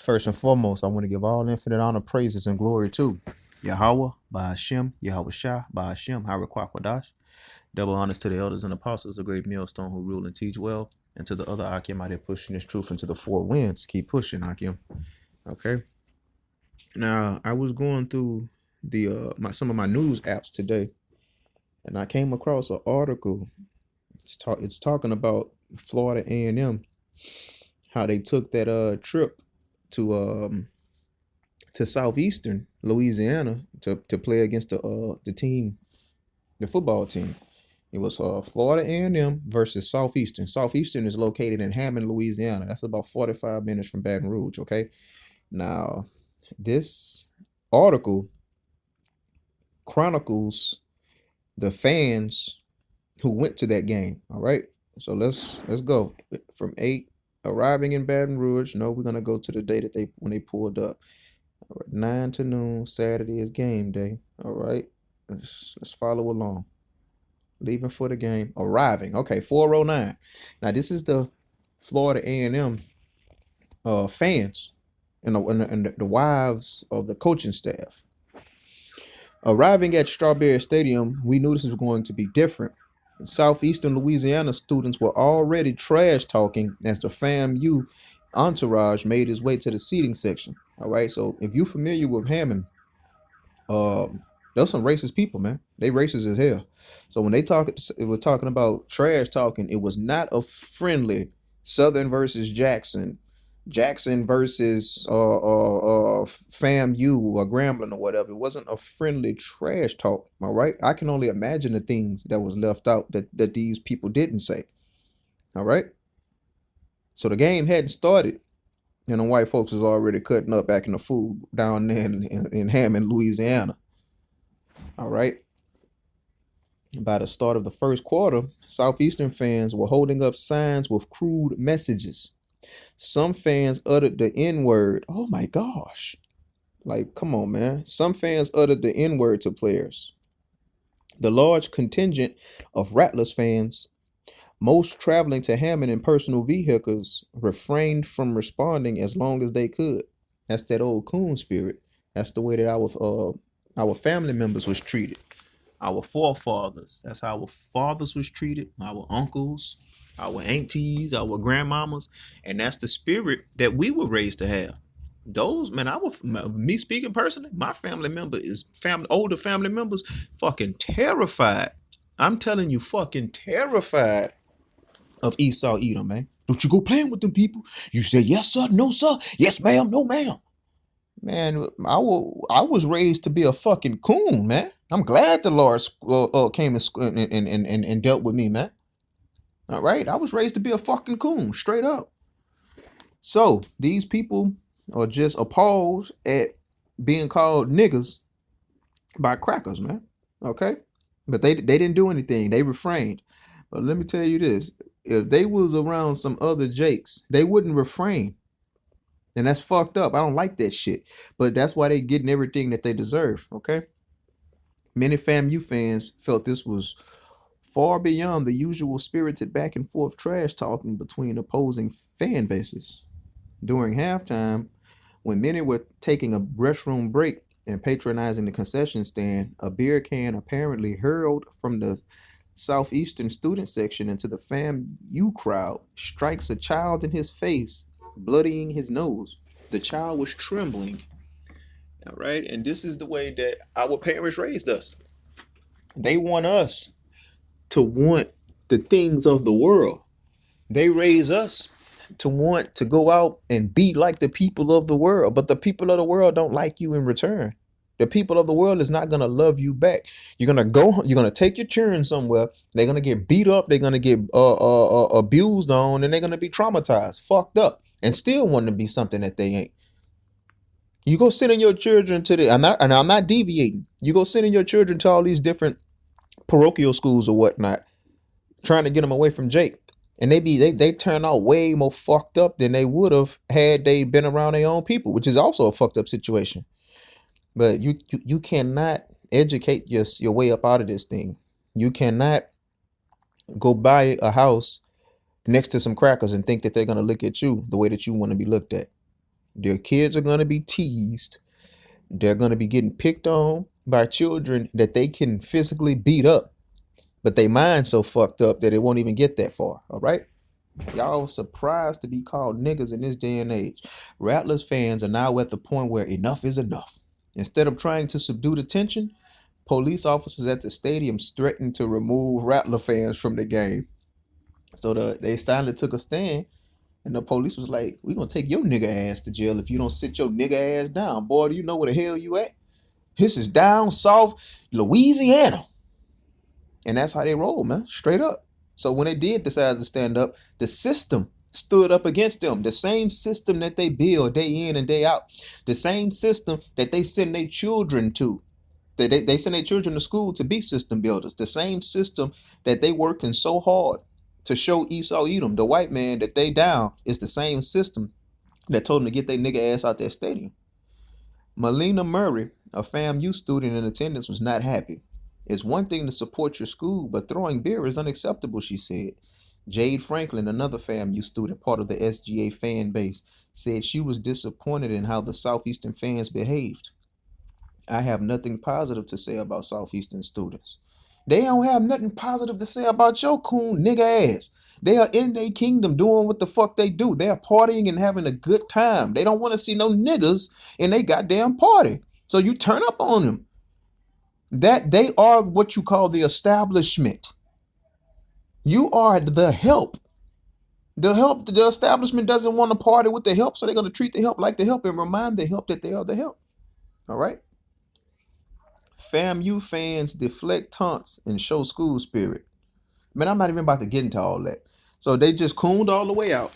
First and foremost, I want to give all infinite honor, praises, and glory to Yahweh, Ba'ashem, Yahweh Shah, Ba'ashem, Harakwakwadash. Double honors to the elders and apostles, the great millstone who rule and teach well, and to the other Akim out there pushing this truth into the four winds. Keep pushing, Akim. Okay. Now, I was going through the some of my news apps today, and I came across an article. It's talking about Florida A&M, how they took that trip to southeastern Louisiana to play against the team, the football team. It was Florida A&M versus Southeastern. Southeastern is located in Hammond, Louisiana. That's about 45 minutes from Baton Rouge. Okay, now this article chronicles the fans who went to that game. All right, so let's go from 8 arriving in Baton Rouge. No, we're gonna go to the day that when they pulled up. All right, 9 to noon. Saturday is game day. All right, let's follow along. Leaving for the game. Arriving. Okay, 4:09. Now this is the Florida A&M fans and the wives of the coaching staff. Arriving at Strawberry Stadium, we knew this was going to be different. Southeastern Louisiana students were already trash talking as the FAMU entourage made his way to the seating section. All right, so if you're familiar with Hammond, there's some racist people, man. They racist as hell. So when we're talking about trash talking, it was not a friendly Southern versus Jackson versus FAMU or Grambling or whatever. It wasn't a friendly trash talk. All right, I can only imagine the things that was left out that these people didn't say. All right, so the game hadn't started, and the white folks was already cutting up back in the food down there in Hammond, Louisiana. All right. By the start of the first quarter, Southeastern fans were holding up signs with crude messages. Some fans uttered the N-word. Oh my gosh. Like, come on, man. Some fans uttered the N-word to players. The large contingent of Rattlers fans, most traveling to Hammond in personal vehicles, refrained from responding as long as they could. That's that old coon spirit. That's the way that our family members was treated. Our forefathers. That's how our fathers was treated. Our uncles, our aunties, our grandmamas, and that's the spirit that we were raised to have. Those, man, me speaking personally, my family member is older family members, fucking terrified. I'm telling you, fucking terrified of Esau Edom, man. Don't you go playing with them people. You say yes, sir, no, sir, yes, ma'am, no, ma'am. Man, I was raised to be a fucking coon, man. I'm glad the Lord came and dealt with me, man. All right, I was raised to be a fucking coon, straight up. So these people are just appalled at being called niggas by crackers, man. Okay, but they didn't do anything. They refrained. But let me tell you this: if they was around some other Jakes, they wouldn't refrain. And that's fucked up. I don't like that shit. But that's why they getting everything that they deserve. Okay. Many FAMU fans felt this was far beyond the usual spirited back and forth trash talking between opposing fan bases. During halftime, when many were taking a restroom break and patronizing the concession stand, a beer can apparently hurled from the southeastern student section into the FAMU crowd strikes a child in his face, bloodying his nose. The child was trembling. All right. And this is the way that our parents raised us. They want us to want the things of the world. They raise us to want to go out and be like the people of the world. But the people of the world don't like you in return. The people of the world is not going to love you back. You're going to take your children somewhere. They're going to get beat up. They're going to get abused on, and they're going to be traumatized, fucked up, and still want to be something that they ain't. You go sending your children to I'm not deviating. You go sending your children to all these different parochial schools or whatnot, trying to get them away from Jake. And they turn out way more fucked up than they would have had they been around their own people, which is also a fucked up situation. But you cannot educate your way up out of this thing. You cannot go buy a house next to some crackers and think that they're going to look at you the way that you want to be looked at. Their kids are going to be teased. They're going to be getting picked on by children that they can physically beat up, but they mind so fucked up that it won't even get that far. All right. Y'all surprised to be called niggas in this day and age. Rattlers fans are now at the point where enough is enough. Instead of trying to subdue the tension, police officers at the stadium threatened to remove Rattler fans from the game. So they finally took a stand, and the police was like, "We gonna take your nigga ass to jail if you don't sit your nigga ass down, boy. Do you know where the hell you at? This is down south Louisiana." And that's how they roll, man. Straight up. So when they did decide to stand up, the system stood up against them. The same system that they build day in and day out. The same system that they send their children to. They send their children to school to be system builders. The same system that they working so hard to show Esau Edom, the white man that they down, is the same system that told them to get their nigga ass out that stadium. Melina Murray, a FAMU student in attendance, was not happy. It's one thing to support your school, but throwing beer is unacceptable, she said. Jade Franklin, another FAMU student, part of the SGA fan base, said she was disappointed in how the Southeastern fans behaved. I have nothing positive to say about Southeastern students. They don't have nothing positive to say about your coon nigga ass. They are in their kingdom doing what the fuck they do. They are partying and having a good time. They don't want to see no niggas in they goddamn party. So you turn up on them. That they are what you call the establishment. You are the help. The establishment doesn't want to party with the help, so they're going to treat the help like the help and remind the help that they are the help. All right? FAMU fans deflect taunts and show school spirit. Man, I'm not even about to get into all that. So they just cooned all the way out.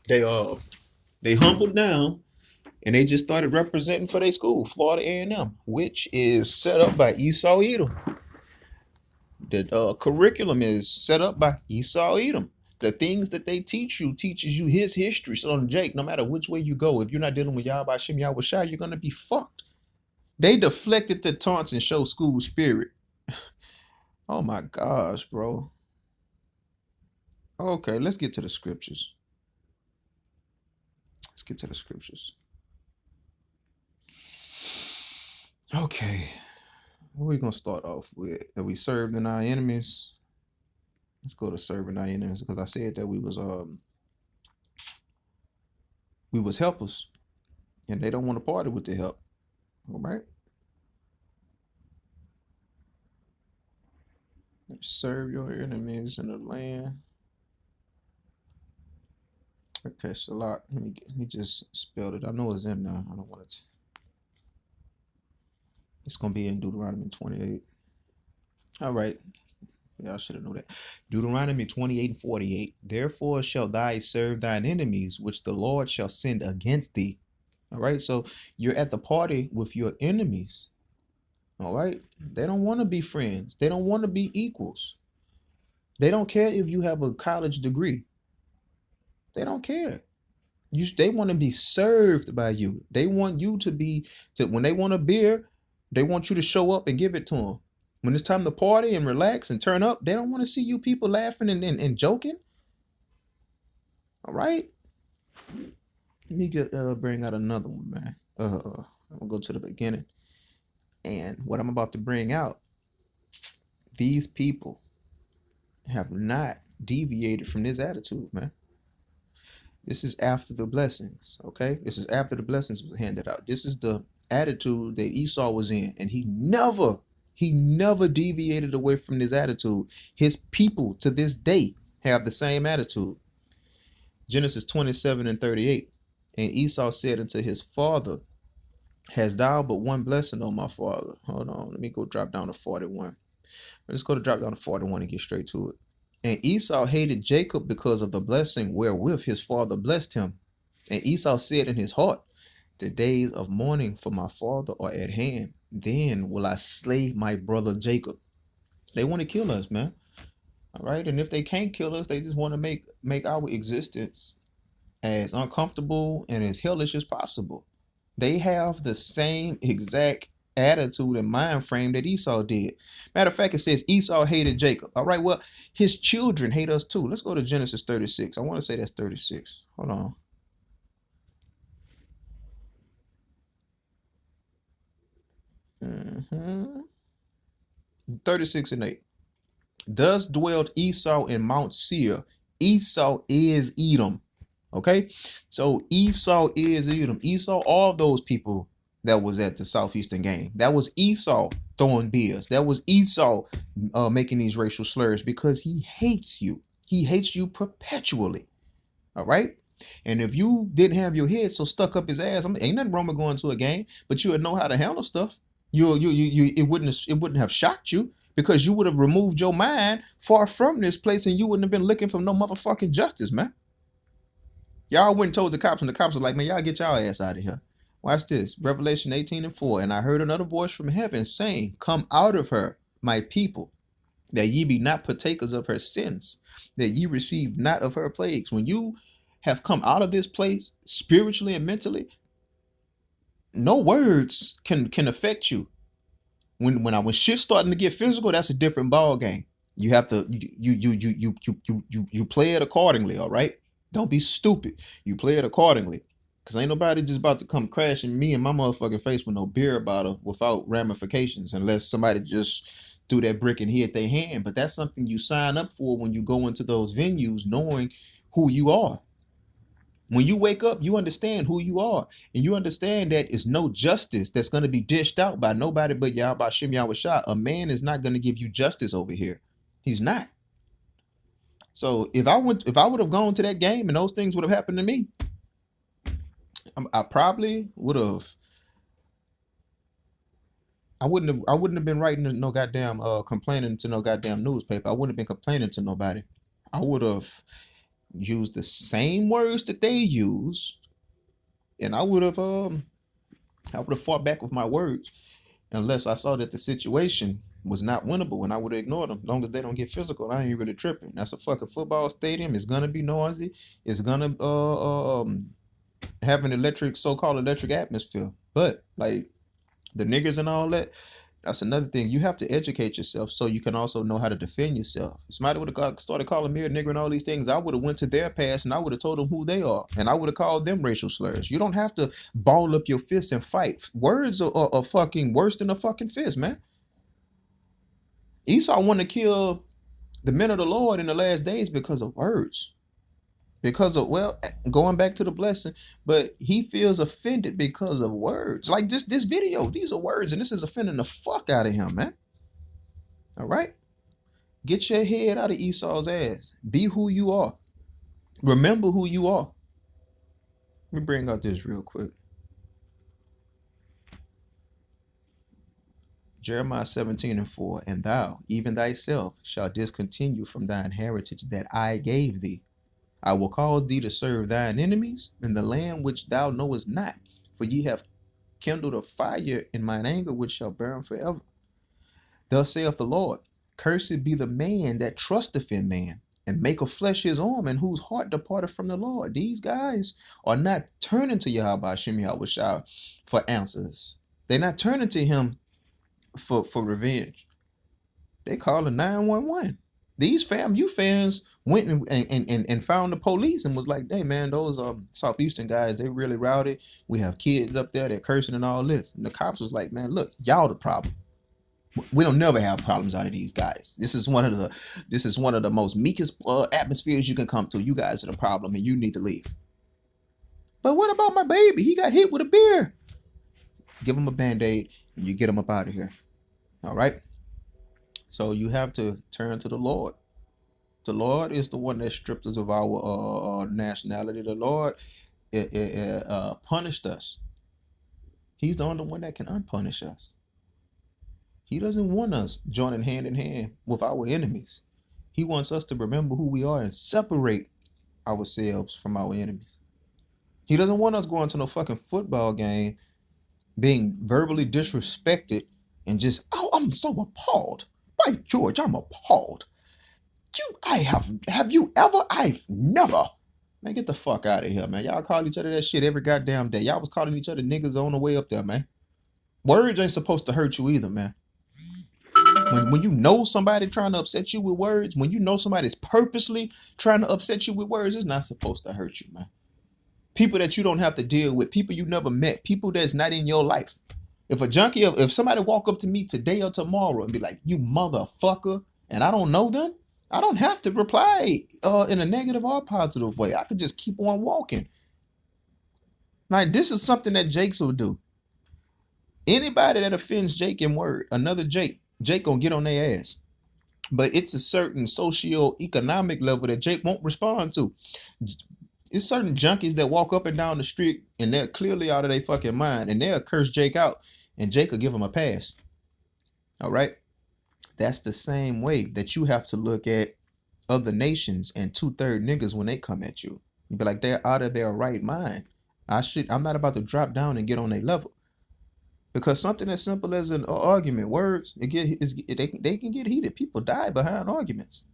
They humbled down, and they just started representing for their school, Florida A&M, which is set up by Esau Edom. The curriculum is set up by Esau Edom. The things that they teach you teaches you his history. So, Jake, no matter which way you go, if you're not dealing with Yahweh Shem Yahweh Shai, you're going to be fucked. They deflected the taunts and show school spirit. Oh my gosh, bro. Okay, let's get to the scriptures. Okay. What are we going to start off with? That we served in our enemies. Let's go to serving our enemies, because I said that we was helpers, and they don't want to party with the help. All right. Serve your enemies in the land. Okay, Salat. Let me just spell it. I know it's in there. I don't want it. It's gonna be in Deuteronomy 28. All right. Y'all should have known that. Deuteronomy 28:48. Therefore shall thou serve thine enemies, which the Lord shall send against thee. All right. So you're at the party with your enemies. All right. They don't want to be friends. They don't want to be equals. They don't care if you have a college degree. They don't care. They want to be served by you. They want you when they want a beer, they want you to show up and give it to them. When it's time to party and relax and turn up, they don't want to see you people laughing and joking. All right. Let me bring out another one, man. I'm gonna go to the beginning. And what I'm about to bring out, these people have not deviated from this attitude, man. This is after the blessings, okay? This is after the blessings was handed out. This is the attitude that Esau was in, and he never deviated away from this attitude. His people to this day have the same attitude. Genesis 27:38. And Esau said unto his father, hast thou but one blessing, O my father? Hold on, let me go drop down to 41. Let's go to drop down to 41 and get straight to it. And Esau hated Jacob because of the blessing wherewith his father blessed him. And Esau said in his heart, the days of mourning for my father are at hand. Then will I slay my brother Jacob. They want to kill us, man. All right. And if they can't kill us, they just want to make our existence as uncomfortable and as hellish as possible. They have the same exact attitude and mind frame that Esau did. Matter of fact, it says Esau hated Jacob. All right, well, his children hate us too. Let's go to Genesis 36. I want to say that's 36. Hold on. 36 and 8. Thus dwelt Esau in Mount Seir. Esau is Edom. Okay, so Esau is Edom. Esau, all those people that was at the Southeastern game, that was Esau throwing beers. That was Esau making these racial slurs because he hates you. He hates you perpetually. All right. And if you didn't have your head so stuck up his ass, ain't nothing wrong with going to a game, but you would know how to handle stuff. It wouldn't have shocked you because you would have removed your mind far from this place and you wouldn't have been looking for no motherfucking justice, man. Y'all went and told the cops, and the cops were like, man, y'all get y'all ass out of here. Watch this. Revelation 18 and 4. And I heard another voice from heaven saying, come out of her, my people, that ye be not partakers of her sins, that ye receive not of her plagues. When you have come out of this place spiritually and mentally, no words can affect you. When shit's starting to get physical, that's a different ball game. You have to you play it accordingly, all right? Don't be stupid. You play it accordingly. Cause ain't nobody just about to come crashing me and my motherfucking face with no beer bottle without ramifications, unless somebody just threw that brick and hit their hand. But that's something you sign up for when you go into those venues, knowing who you are. When you wake up, you understand who you are, and you understand that it's no justice that's going to be dished out by nobody but Yahweh Shem Yahweh Shah. A man is not going to give you justice over here. He's not. So if I would have gone to that game and those things would have happened to me, I probably would have. I wouldn't have been writing no goddamn complaining to no goddamn newspaper. I wouldn't have been complaining to nobody. I would have used the same words that they use, and I would have fought back with my words, unless I saw that the situation was not winnable, and I would have ignored them. As long as they don't get physical, I ain't really tripping. That's a fucking football stadium. It's gonna be noisy. It's gonna have an so-called electric atmosphere. But like the niggers and all that, that's another thing. You have to educate yourself so you can also know how to defend yourself. If somebody would have started calling me a nigger and all these things, I would have went to their past and I would have told them who they are, and I would have called them racial slurs. You don't have to ball up your fists and fight. Words are fucking worse than a fucking fist, man. Esau wanted to kill the men of the Lord in the last days because of words. Because of, well, going back to the blessing, but he feels offended because of words. Like this video, these are words, and this is offending the fuck out of him, man. All right? Get your head out of Esau's ass. Be who you are. Remember who you are. Let me bring out this real quick. Jeremiah 17 and 4. And thou, even thyself, shalt discontinue from thine heritage that I gave thee. I will cause thee to serve thine enemies in the land which thou knowest not, for ye have kindled a fire in mine anger which shall burn forever. Thus saith the Lord, cursed be the man that trusteth in man, and maketh flesh his arm, and whose heart departed from the Lord. These guys are not turning to Yahweh Shem Yahweh Shah for answers. They're not turning to him for revenge. They calling 911. These FAMU fans went and found the police and was like, hey, man, those Southeastern guys, they really rowdy. We have kids up there, they're cursing and all this. And the cops was like, man, look, y'all the problem. We don't never have problems out of these guys. This is one of the most meekest atmospheres you can come to. You guys are the problem and you need to leave. But what about my baby? He got hit with a beer. Give him a Band-Aid and you get him up out of here. All right. So you have to turn to the Lord. The Lord is the one that stripped us of our nationality. The Lord punished us. He's the only one that can unpunish us. He doesn't want us joining hand in hand with our enemies. He wants us to remember who we are and separate ourselves from our enemies. He doesn't want us going to no fucking football game, being verbally disrespected and just, oh, I'm so appalled. By George, I'm appalled. Have you ever? I've never. Man, get the fuck out of here, man. Y'all call each other that shit every goddamn day. Y'all was calling each other niggas on the way up there, man. Words ain't supposed to hurt you either, man. When you know somebody trying to upset you with words, when you know somebody's purposely trying to upset you with words, it's not supposed to hurt you, man. People that you don't have to deal with, people you never met, people that's not in your life. If a junkie, if somebody walk up to me today or tomorrow and be like, "You motherfucker," and I don't know them, I don't have to reply in a negative or positive way. I could just keep on walking. Like, this is something that Jakes will do. Anybody that offends Jake in word, another Jake gonna get on their ass. But it's a certain socio-economic level that Jake won't respond to. It's certain junkies that walk up and down the street and they're clearly out of their fucking mind and they'll curse Jake out and Jake will give them a pass. All right? That's the same way that you have to look at other nations and 2/3 niggas when they come at you. You be like, they're out of their right mind. I'm not about to drop down and get on their level. Because something as simple as an argument, words, they can get heated. People die behind arguments.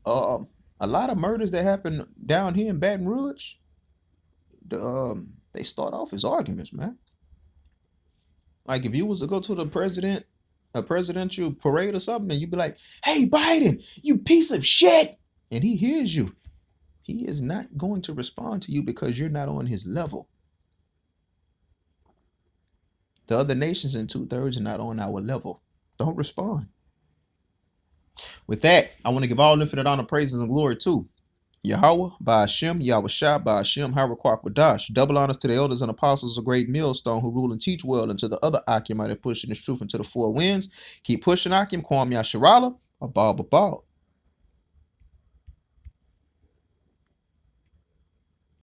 A lot of murders that happen down here in Baton Rouge, they start off as arguments, man. Like if you was to go to a presidential parade or something, and you'd be like, "Hey, Biden, you piece of shit," and he hears you, he is not going to respond to you because you're not on his level. The other nations in 2/3 are not on our level. Don't respond. With that, I want to give all infinite honor, praises, and glory to Yahweh, Ba'ashem, Yahushua, Ba'ashem, Harakwak, double honors to the elders and apostles of great millstone who rule and teach well, and to the other Akim that pushing this truth into the four winds. Keep pushing Akim, Kwam Yasharala, Abal Babal.